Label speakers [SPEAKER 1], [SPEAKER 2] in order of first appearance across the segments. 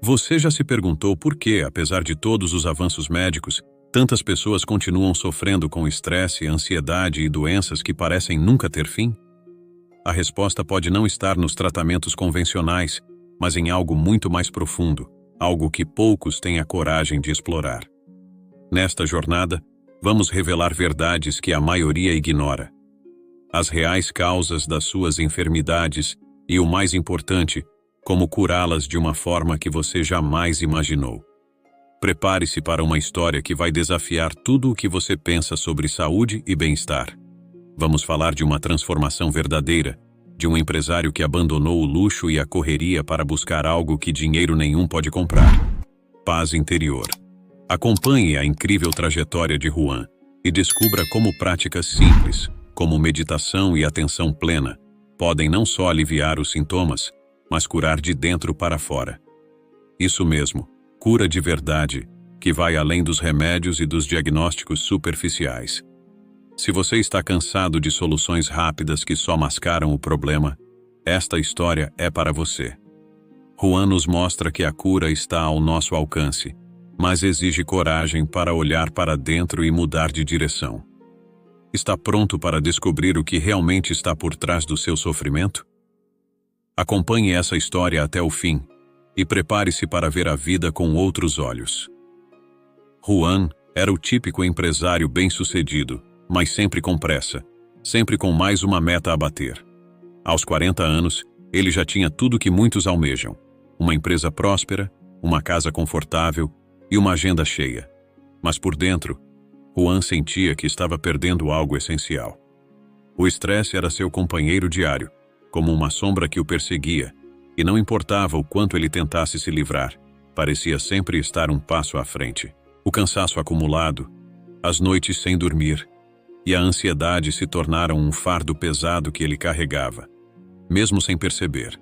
[SPEAKER 1] Você já se perguntou por que, apesar de todos os avanços médicos, tantas pessoas continuam sofrendo com estresse, ansiedade e doenças que parecem nunca ter fim? A resposta pode não estar nos tratamentos convencionais, mas em algo muito mais profundo, algo que poucos têm a coragem de explorar. Nesta jornada, vamos revelar verdades que a maioria ignora. As reais causas das suas enfermidades e, o mais importante, como curá-las de uma forma que você jamais imaginou. Prepare-se para uma história que vai desafiar tudo o que você pensa sobre saúde e bem-estar. Vamos falar de uma transformação verdadeira, de um empresário que abandonou o luxo e a correria para buscar algo que dinheiro nenhum pode comprar: paz interior. Acompanhe a incrível trajetória de Juan e descubra como práticas simples, como meditação e atenção plena, podem não só aliviar os sintomas, mas curar de dentro para fora. Isso mesmo, cura de verdade, que vai além dos remédios e dos diagnósticos superficiais. Se você está cansado de soluções rápidas que só mascaram o problema, esta história é para você. Juan nos mostra que a cura está ao nosso alcance, mas exige coragem para olhar para dentro e mudar de direção. Está pronto para descobrir o que realmente está por trás do seu sofrimento? Acompanhe essa história até o fim e prepare-se para ver a vida com outros olhos. Juan era o típico empresário bem-sucedido, mas sempre com pressa, sempre com mais uma meta a bater. Aos 40 anos, ele já tinha tudo que muitos almejam: uma empresa próspera, uma casa confortável e uma agenda cheia. Mas por dentro, Juan sentia que estava perdendo algo essencial. O estresse era seu companheiro diário, como uma sombra que o perseguia, e não importava o quanto ele tentasse se livrar, parecia sempre estar um passo à frente. O cansaço acumulado, as noites sem dormir, e a ansiedade se tornaram um fardo pesado que ele carregava, mesmo sem perceber.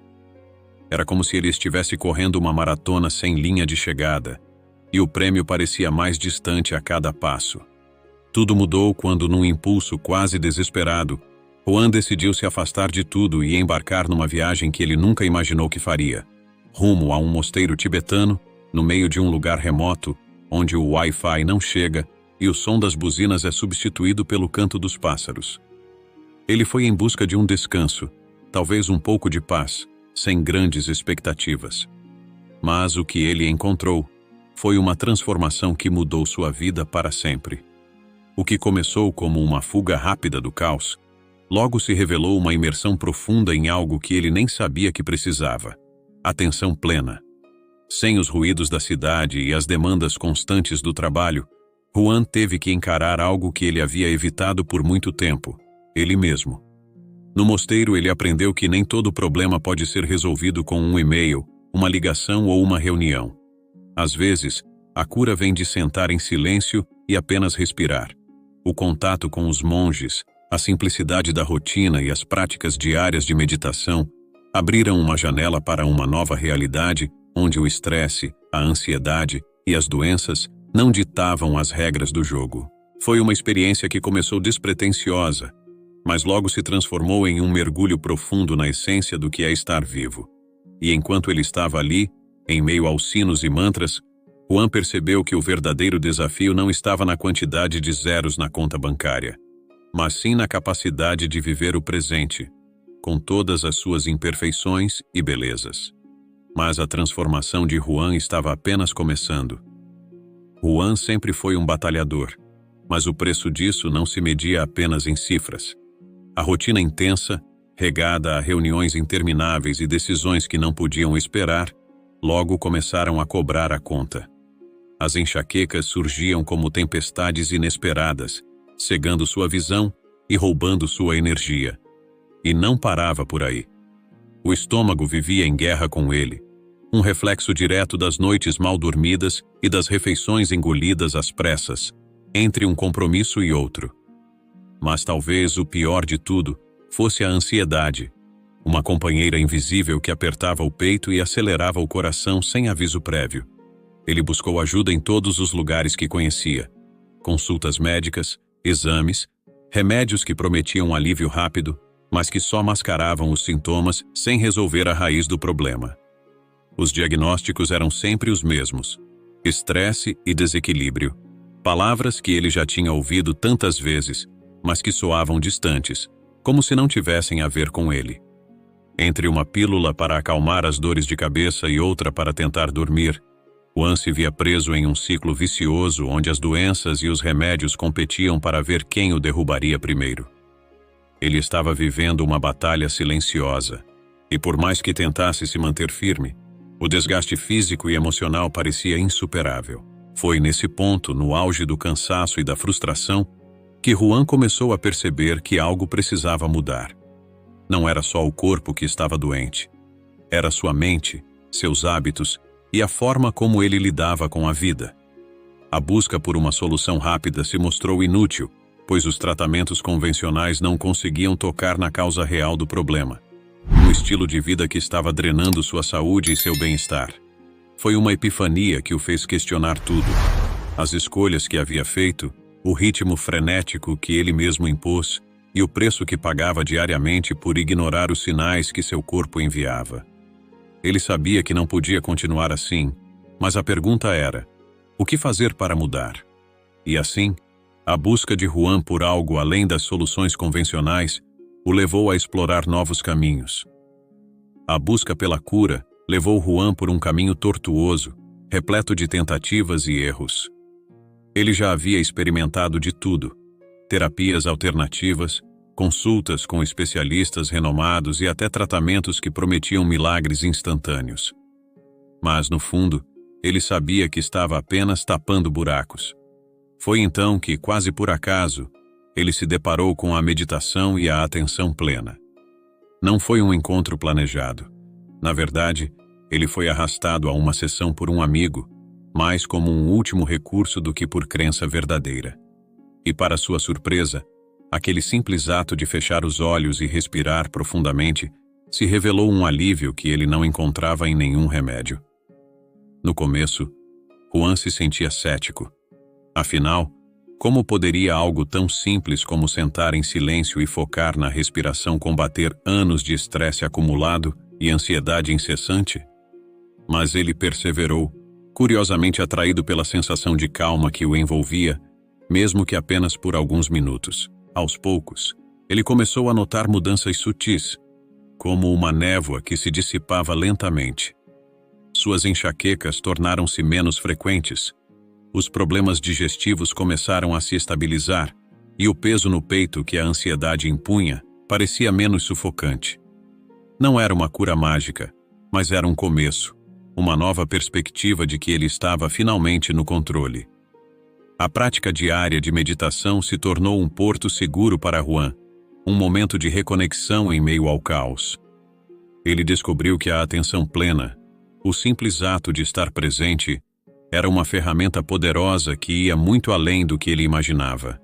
[SPEAKER 1] Era como se ele estivesse correndo uma maratona sem linha de chegada, e o prêmio parecia mais distante a cada passo. Tudo mudou quando, num impulso quase desesperado, Juan decidiu se afastar de tudo e embarcar numa viagem que ele nunca imaginou que faria, rumo a um mosteiro tibetano, no meio de um lugar remoto, onde o Wi-Fi não chega e o som das buzinas é substituído pelo canto dos pássaros. Ele foi em busca de um descanso, talvez um pouco de paz, sem grandes expectativas. Mas o que ele encontrou foi uma transformação que mudou sua vida para sempre. O que começou como uma fuga rápida do caos, logo se revelou uma imersão profunda em algo que ele nem sabia que precisava: atenção plena. Sem os ruídos da cidade e as demandas constantes do trabalho, Juan teve que encarar algo que ele havia evitado por muito tempo: ele mesmo. No mosteiro, ele aprendeu que nem todo problema pode ser resolvido com um e-mail, uma ligação ou uma reunião. Às vezes, a cura vem de sentar em silêncio e apenas respirar. O contato com os monges, a simplicidade da rotina e as práticas diárias de meditação abriram uma janela para uma nova realidade onde o estresse, a ansiedade e as doenças não ditavam as regras do jogo. Foi uma experiência que começou despretensiosa, mas logo se transformou em um mergulho profundo na essência do que é estar vivo. E enquanto ele estava ali, em meio aos sinos e mantras, Juan percebeu que o verdadeiro desafio não estava na quantidade de zeros na conta bancária, mas sim na capacidade de viver o presente, com todas as suas imperfeições e belezas. Mas a transformação de Juan estava apenas começando. Juan sempre foi um batalhador, mas o preço disso não se media apenas em cifras. A rotina intensa, regada a reuniões intermináveis e decisões que não podiam esperar, logo começaram a cobrar a conta. As enxaquecas surgiam como tempestades inesperadas, cegando sua visão e roubando sua energia. E não parava por aí. O estômago vivia em guerra com ele, um reflexo direto das noites mal dormidas e das refeições engolidas às pressas, entre um compromisso e outro. Mas talvez o pior de tudo fosse a ansiedade, uma companheira invisível que apertava o peito e acelerava o coração sem aviso prévio. Ele buscou ajuda em todos os lugares que conhecia: consultas médicas, exames, remédios que prometiam alívio rápido, mas que só mascaravam os sintomas sem resolver a raiz do problema. Os diagnósticos eram sempre os mesmos: estresse e desequilíbrio. Palavras que ele já tinha ouvido tantas vezes, mas que soavam distantes, como se não tivessem a ver com ele. Entre uma pílula para acalmar as dores de cabeça e outra para tentar dormir, Juan se via preso em um ciclo vicioso onde as doenças e os remédios competiam para ver quem o derrubaria primeiro. Ele estava vivendo uma batalha silenciosa, e por mais que tentasse se manter firme, o desgaste físico e emocional parecia insuperável. Foi nesse ponto, no auge do cansaço e da frustração, que Juan começou a perceber que algo precisava mudar. Não era só o corpo que estava doente. Era sua mente, seus hábitos e a forma como ele lidava com a vida. A busca por uma solução rápida se mostrou inútil, pois os tratamentos convencionais não conseguiam tocar na causa real do problema, no estilo de vida que estava drenando sua saúde e seu bem-estar. Foi uma epifania que o fez questionar tudo. As escolhas que havia feito, o ritmo frenético que ele mesmo impôs e o preço que pagava diariamente por ignorar os sinais que seu corpo enviava. Ele sabia que não podia continuar assim, mas a pergunta era: o que fazer para mudar? E assim, a busca de Juan por algo além das soluções convencionais o levou a explorar novos caminhos. A busca pela cura levou Juan por um caminho tortuoso, repleto de tentativas e erros. Ele já havia experimentado de tudo: terapias alternativas, consultas com especialistas renomados e até tratamentos que prometiam milagres instantâneos. Mas, no fundo, ele sabia que estava apenas tapando buracos. Foi então que, quase por acaso, ele se deparou com a meditação e a atenção plena. Não foi um encontro planejado. Na verdade, ele foi arrastado a uma sessão por um amigo, mais como um último recurso do que por crença verdadeira. E, para sua surpresa, aquele simples ato de fechar os olhos e respirar profundamente se revelou um alívio que ele não encontrava em nenhum remédio. No começo, Juan se sentia cético. Afinal, como poderia algo tão simples como sentar em silêncio e focar na respiração combater anos de estresse acumulado e ansiedade incessante? Mas ele perseverou, curiosamente atraído pela sensação de calma que o envolvia, mesmo que apenas por alguns minutos. Aos poucos, ele começou a notar mudanças sutis, como uma névoa que se dissipava lentamente. Suas enxaquecas tornaram-se menos frequentes, os problemas digestivos começaram a se estabilizar e o peso no peito que a ansiedade impunha parecia menos sufocante. Não era uma cura mágica, mas era um começo, uma nova perspectiva de que ele estava finalmente no controle. A prática diária de meditação se tornou um porto seguro para Juan, um momento de reconexão em meio ao caos. Ele descobriu que a atenção plena, o simples ato de estar presente, era uma ferramenta poderosa que ia muito além do que ele imaginava.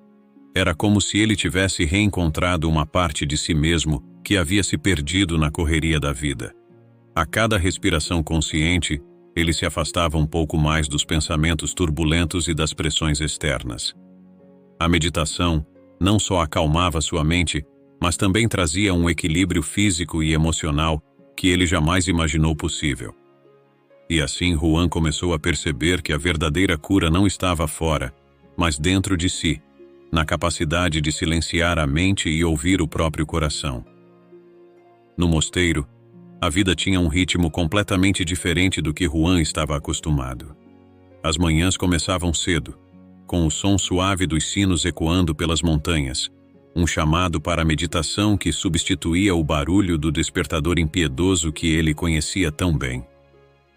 [SPEAKER 1] Era como se ele tivesse reencontrado uma parte de si mesmo que havia se perdido na correria da vida. A cada respiração consciente, ele se afastava um pouco mais dos pensamentos turbulentos e das pressões externas. A meditação não só acalmava sua mente, mas também trazia um equilíbrio físico e emocional que ele jamais imaginou possível. E assim Juan começou a perceber que a verdadeira cura não estava fora, mas dentro de si, na capacidade de silenciar a mente e ouvir o próprio coração. No mosteiro, a vida tinha um ritmo completamente diferente do que Juan estava acostumado. As manhãs começavam cedo, com o som suave dos sinos ecoando pelas montanhas, um chamado para a meditação que substituía o barulho do despertador impiedoso que ele conhecia tão bem.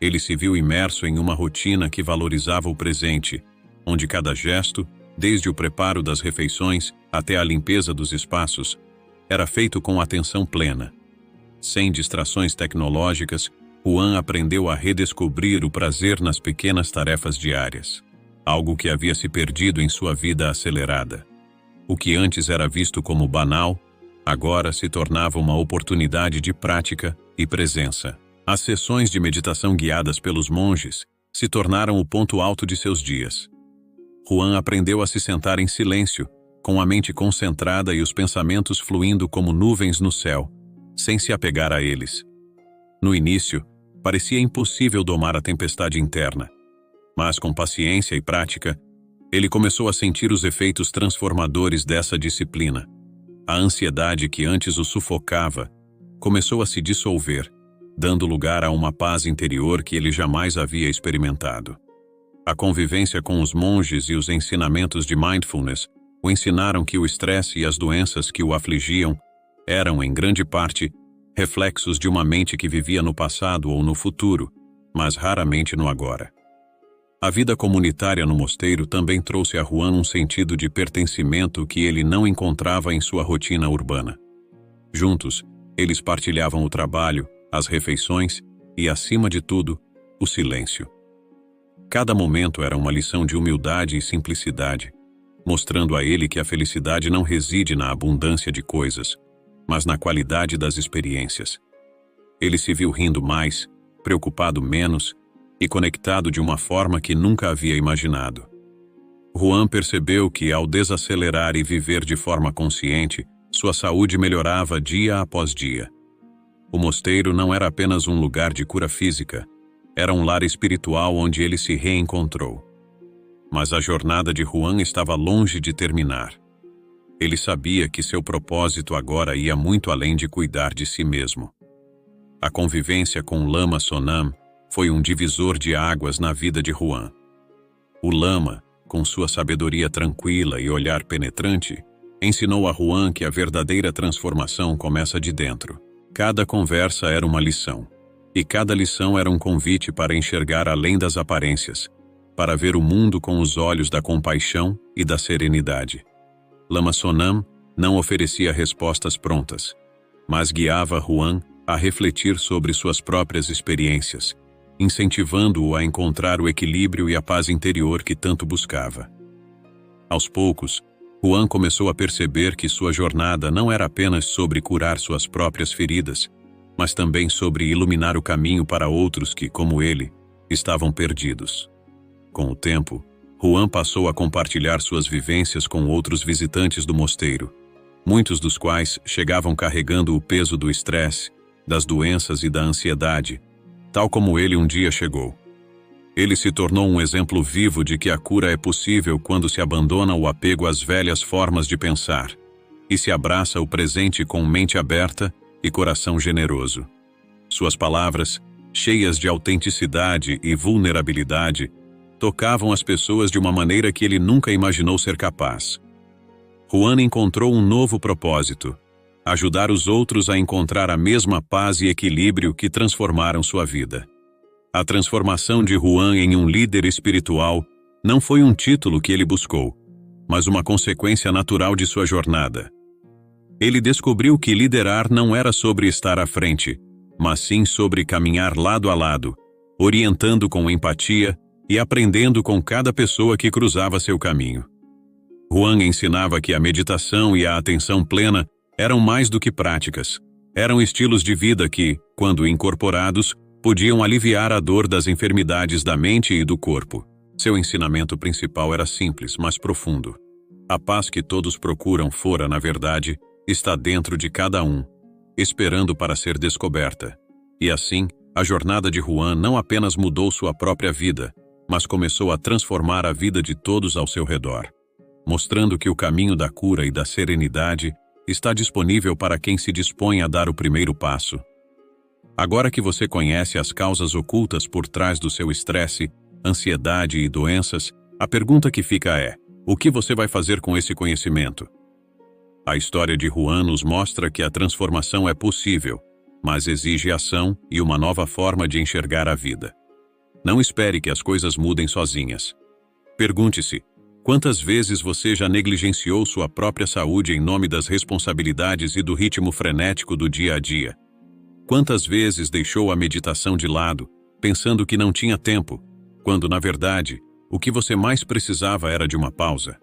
[SPEAKER 1] Ele se viu imerso em uma rotina que valorizava o presente, onde cada gesto, desde o preparo das refeições até a limpeza dos espaços, era feito com atenção plena. Sem distrações tecnológicas, Juan aprendeu a redescobrir o prazer nas pequenas tarefas diárias, algo que havia se perdido em sua vida acelerada. O que antes era visto como banal, agora se tornava uma oportunidade de prática e presença. As sessões de meditação guiadas pelos monges se tornaram o ponto alto de seus dias. Juan aprendeu a se sentar em silêncio, com a mente concentrada e os pensamentos fluindo como nuvens no céu, sem se apegar a eles. No início, parecia impossível domar a tempestade interna. Mas com paciência e prática, ele começou a sentir os efeitos transformadores dessa disciplina. A ansiedade que antes o sufocava começou a se dissolver, dando lugar a uma paz interior que ele jamais havia experimentado. A convivência com os monges e os ensinamentos de mindfulness o ensinaram que o estresse e as doenças que o afligiam eram, em grande parte, reflexos de uma mente que vivia no passado ou no futuro, mas raramente no agora. A vida comunitária no mosteiro também trouxe a Juan um sentido de pertencimento que ele não encontrava em sua rotina urbana. Juntos, eles partilhavam o trabalho, as refeições e, acima de tudo, o silêncio. Cada momento era uma lição de humildade e simplicidade, mostrando a ele que a felicidade não reside na abundância de coisas, mas na qualidade das experiências. Ele se viu rindo mais, preocupado menos e conectado de uma forma que nunca havia imaginado. Juan percebeu que, ao desacelerar e viver de forma consciente, sua saúde melhorava dia após dia. O mosteiro não era apenas um lugar de cura física, era um lar espiritual onde ele se reencontrou. Mas a jornada de Juan estava longe de terminar. Ele sabia que seu propósito agora ia muito além de cuidar de si mesmo. A convivência com o Lama Sonam foi um divisor de águas na vida de Juan. O Lama, com sua sabedoria tranquila e olhar penetrante, ensinou a Juan que a verdadeira transformação começa de dentro. Cada conversa era uma lição, e cada lição era um convite para enxergar além das aparências, para ver o mundo com os olhos da compaixão e da serenidade. Lama Sonam não oferecia respostas prontas, mas guiava Juan a refletir sobre suas próprias experiências, incentivando-o a encontrar o equilíbrio e a paz interior que tanto buscava. Aos poucos, Juan começou a perceber que sua jornada não era apenas sobre curar suas próprias feridas, mas também sobre iluminar o caminho para outros que, como ele, estavam perdidos. Com o tempo, Juan passou a compartilhar suas vivências com outros visitantes do mosteiro, muitos dos quais chegavam carregando o peso do estresse, das doenças e da ansiedade, tal como ele um dia chegou. Ele se tornou um exemplo vivo de que a cura é possível quando se abandona o apego às velhas formas de pensar e se abraça o presente com mente aberta e coração generoso. Suas palavras, cheias de autenticidade e vulnerabilidade, tocavam as pessoas de uma maneira que ele nunca imaginou ser capaz. Juan encontrou um novo propósito: ajudar os outros a encontrar a mesma paz e equilíbrio que transformaram sua vida. A transformação de Juan em um líder espiritual não foi um título que ele buscou, mas uma consequência natural de sua jornada. Ele descobriu que liderar não era sobre estar à frente, mas sim sobre caminhar lado a lado, orientando com empatia e aprendendo com cada pessoa que cruzava seu caminho. Juan ensinava que a meditação e a atenção plena eram mais do que práticas, eram estilos de vida que, quando incorporados, podiam aliviar a dor das enfermidades da mente e do corpo. Seu ensinamento principal era simples, mas profundo. A paz que todos procuram fora, na verdade, está dentro de cada um, esperando para ser descoberta. E assim, a jornada de Juan não apenas mudou sua própria vida, mas começou a transformar a vida de todos ao seu redor, mostrando que o caminho da cura e da serenidade está disponível para quem se dispõe a dar o primeiro passo. Agora que você conhece as causas ocultas por trás do seu estresse, ansiedade e doenças, a pergunta que fica é: o que você vai fazer com esse conhecimento? A história de Juan nos mostra que a transformação é possível, mas exige ação e uma nova forma de enxergar a vida. Não espere que as coisas mudem sozinhas. Pergunte-se: quantas vezes você já negligenciou sua própria saúde em nome das responsabilidades e do ritmo frenético do dia a dia? Quantas vezes deixou a meditação de lado, pensando que não tinha tempo, quando, na verdade, o que você mais precisava era de uma pausa?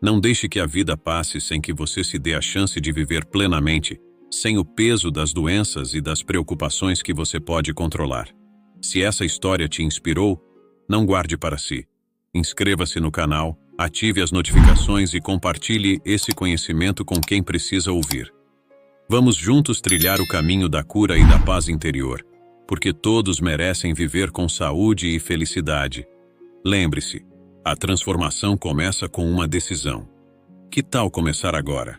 [SPEAKER 1] Não deixe que a vida passe sem que você se dê a chance de viver plenamente, sem o peso das doenças e das preocupações que você pode controlar. Se essa história te inspirou, não guarde para si. Inscreva-se no canal, ative as notificações e compartilhe esse conhecimento com quem precisa ouvir. Vamos juntos trilhar o caminho da cura e da paz interior, porque todos merecem viver com saúde e felicidade. Lembre-se, a transformação começa com uma decisão. Que tal começar agora?